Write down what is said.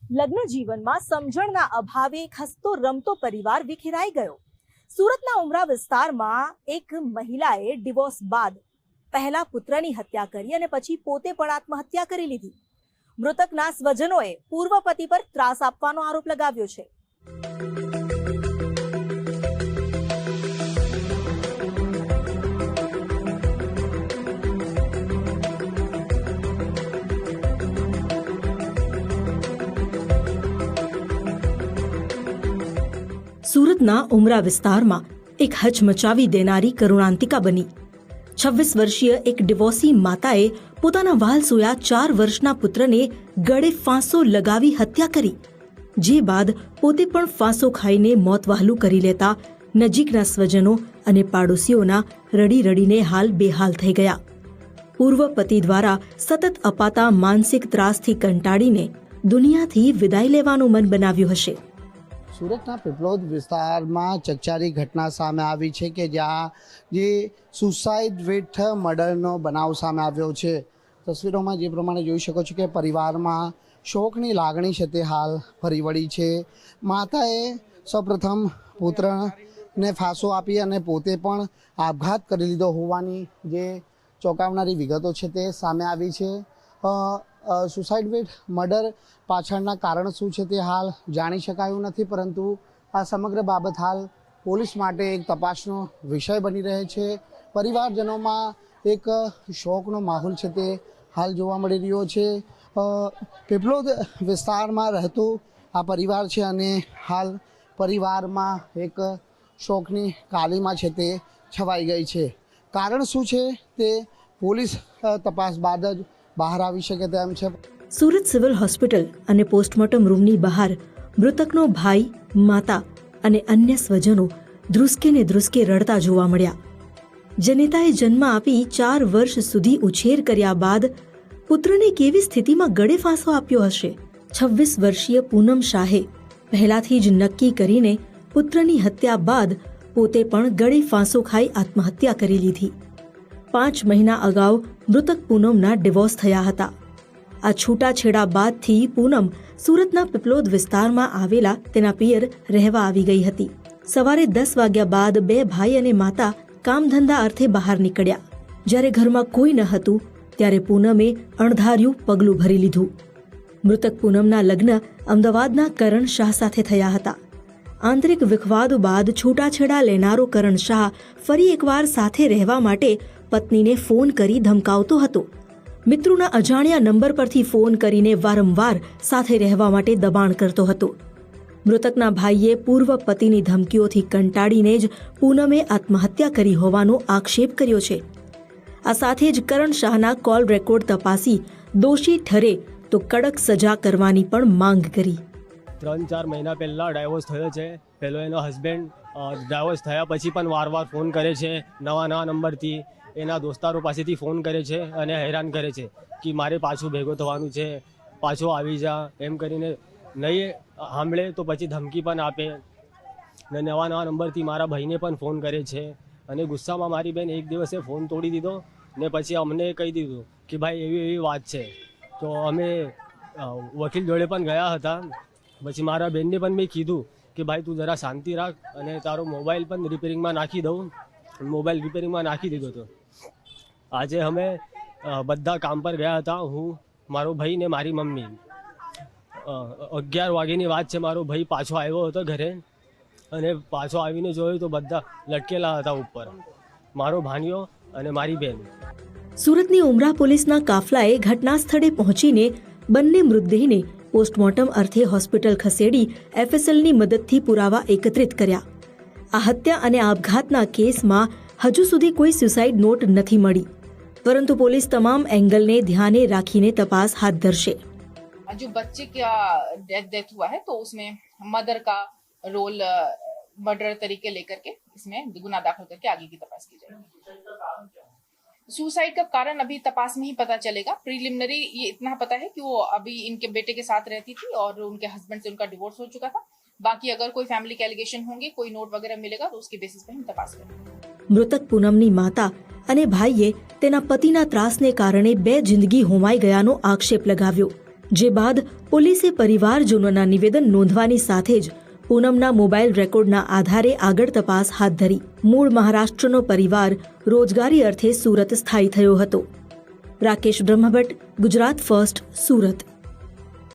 લગ્ન જીવનમાં સમજણના અભાવે એક હસતો રમતો પરિવાર વિખેરાઈ ગયો। સુરતના ઉમરા વિસ્તારમાં એક મહિલાએ ડિવોર્સ બાદ પહેલા પુત્રની હત્યા કરી અને પછી પોતે પણ આત્મહત્યા કરી લીધી। મૃતકના સ્વજનોએ પૂર્વ પતિ પર ત્રાસ આપવાનો આરોપ લગાવ્યો છે। સુરતના ઉમરા વિસ્તારમાં એક હચમચાવી દેનારી કરુણાંતિકા બની। 26 વર્ષીય એક ડિવોર્સી માતાએ પોતાના વાલસોયા 4 વર્ષના પુત્રને ગળે ફાંસો લગાવી હત્યા કરી, જે બાદ પોતે પણ ફાંસો ખાઈને મોત વહાલું કરી લેતા નજીકના સ્વજનો અને પાડોશીઓના રડી રડીને હાલ બેહાલ થઈ ગયા। પૂર્વ પતિ દ્વારા સતત અપાતા માનસિક ત્રાસથી કંટાળીને દુનિયાથી વિદાય લેવાનું મન બનાવ્યું હશે। સુરતના પીપલોદ વિસ્તારમાં ચકચારી ઘટના સામે આવી છે કે જ્યાં જે સુસાઇડ વિથ મર્ડરનો બનાવ સામે આવ્યો છે। તસવીરોમાં જે પ્રમાણે જોઈ શકો છો કે પરિવારમાં શોકની લાગણી છે તે હાલ ફરી વળી છે। માતાએ સૌપ્રથમ પુત્રને ફાંસો આપી અને પોતે પણ આપઘાત કરી લીધો હોવાની જે ચોંકાવનારી વિગતો છે તે સામે આવી છે। સુસાઇડ વિથ મર્ડર પાછળના કારણ શું છે તે હાલ જાણી શકાયું નથી, પરંતુ આ સમગ્ર બાબત હાલ પોલીસ માટે એક તપાસનો વિષય બની રહે છે। પરિવારજનોમાં એક શોકનો માહોલ છે તે હાલ જોવા મળી રહ્યો છે। પીપલોદ વિસ્તારમાં રહેતું આ પરિવાર છે અને હાલ પરિવારમાં એક શોકની કાલીમાં છે તે છવાઈ ગઈ છે। કારણ શું છે તે પોલીસ તપાસ બાદ જ બહાર આવી શકે તેમ છે। સુરત સિવિલ હોસ્પિટલ અને પોસ્ટમોર્ટમ રૂમની બહાર મૃતકનો ભાઈ, માતા અને અન્ય સ્વજનો ધ્રુસકે ને ધ્રુસકે રડતા જોવા મળ્યા। જનેતાએ જન્મ આપી 4 વર્ષ સુધી ઉછેર કર્યા બાદ પુત્રને કેવી સ્થિતિમાં ગળે ફાંસો આપ્યો હશે? 26 વર્ષીય પૂનમ શાહે પહેલાથી જ નક્કી કરીને પુત્રની હત્યા બાદ પોતે પણ ગળે ફાંસો ખાઈ આત્મહત્યા કરી લીધી। 5 મહિના અગાઉ મૃતક પૂનમના ડિવોર્સ થયા હતા। આ છૂટાછેડા બાદથી પૂનમ સુરતના પીપલોદ વિસ્તારમાં આવેલા તેના પિયર રહેવા આવી ગઈ હતી। સવારે 10 વાગ્યા બાદ 2 ભાઈ અને માતા કામધંધા અર્થે બહાર નીકળ્યા। જ્યારે ઘરમાં કોઈ ન હતું ત્યારે પૂનમે અણધાર્યું પગલું ભરી લીધું। મૃતક પૂનમના લગ્ન અમદાવાદના કરણ શાહ સાથે થયા હતા। આંતરિક વિખવાદ બાદ છૂટાછેડા લેનારો કરણ શાહ ફરી એકવાર સાથે રહેવા માટે પત્નીને ફોન કરી ધમકાવતો હતો। મિત્રોના અજાણ્યા નંબર પરથી ફોન કરીને વારંવાર સાથે રહેવા માટે દબાણ કરતો હતો। મૃતકના ભાઈએ પૂર્વ પતિની ધમકીઓથી કંટાળીને જ પૂનમે આત્મહત્યા કરી હોવાનો આક્ષેપ કર્યો છે। આ સાથે જ કરણ શાહના કોલ રેકોર્ડ તપાસી દોષી ઠરે તો કડક સજા કરવાની પણ માંગ કરી। 3-4 મહિના પહેલાં ડાયવોર્સ થયો છે। પહેલો એનો હસબન્ડ ડાયવોર્સ થયા પછી પણ વારવાર ફોન કરે છે, નવા નંબરથી એના દોસ્તારો પાસેથી ફોન કરે છે અને હેરાન કરે છે કે મારે પાછું ભેગો થવાનું છે, પાછો આવી જા, એમ કરીને નહીં સાંભળે તો પછી ધમકી પણ આપે ને નવા નંબરથી મારા ભાઈને પણ ફોન કરે છે। અને ગુસ્સામાં મારી બેન એક દિવસે ફોન તોડી દીધો ને પછી અમને કહી દીધું કે ભાઈ એવી વાત છે। તો અમે વકીલ જોડે પણ ગયા હતા। પછી મારા બેનને પણ મેં કીધું કે ભાઈ તું જરા શાંતિ રાખ અને તારો મોબાઈલ પણ રિપેરિંગમાં નાખી દઉં। મોબાઈલ રિપેરિંગમાં નાખી દીધો હતો। આજે અમે બધા કામ પર ગયા હતા, હું, મારો ભાઈ ને મારી મમ્મી। 11 વાગ્યાની વાત છે। મારો ભાઈ પાછો આવ્યો હતો ઘરે અને પાછો આવીને જોયું તો બધા લટકેલા હતા ઉપર, મારો ભાણિયો અને મારી બેન। સુરતની ઉમરા પોલીસના કાફલાએ ઘટના સ્થળે પહોંચીને બંને મૃતદેહને પોસ્ટમોર્ટમ અર્થે હોસ્પિટલ ખસેડી એફએસએલની મદદથી પુરાવા એકત્રિત કર્યા। આ હત્યા અને આપઘાતના કેસમાં હજુ સુધી કોઈ સુસાઇડ નોટ નથી મળી, પરંતુ પોલીસ તમામ એંગલને ધ્યાને રાખીને તપાસ હાથ ધરશે। जो बच्चे का डेथ हुआ है तो उसमें मदर का रोल मर्डर तरीके लेकर के इसमें गुना दाखिल करके आगे की तपास की जाएगी। सुसाइड का कारण अभी तपास में ही पता चलेगा। प्रीलिमिनरी ये इतना पता है कि वो अभी इनके बेटे के साथ रहती थी और उनके हस्बैंड से उनका डिवोर्स हो चुका था। बाकी अगर कोई फैमिली के एलिगेशन होंगे, कोई नोट वगैरह मिलेगा तो उसके बेसिस पे हम तपास करेंगे। મૃતક પૂનમની માતા અને ભાઈએ તેના પતિના ત્રાસને કારણે 2 જિંદગી હોમાઈ ગયાનો આક્ષેપ લગાવ્યો। જે બાદ પોલીસે પરિવારજનોના નિવેદન નોંધવાની સાથે જ પૂનમના મોબાઈલ રેકોર્ડના આધારે આગળ તપાસ હાથ ધરી. મૂળ મહારાષ્ટ્રનો પરિવાર રોજગારી અર્થે સુરત સ્થાયી થયો હતો. રાકેશ બ્રહ્મભટ્ટ, ગુજરાત ફર્સ્ટ, સુરત.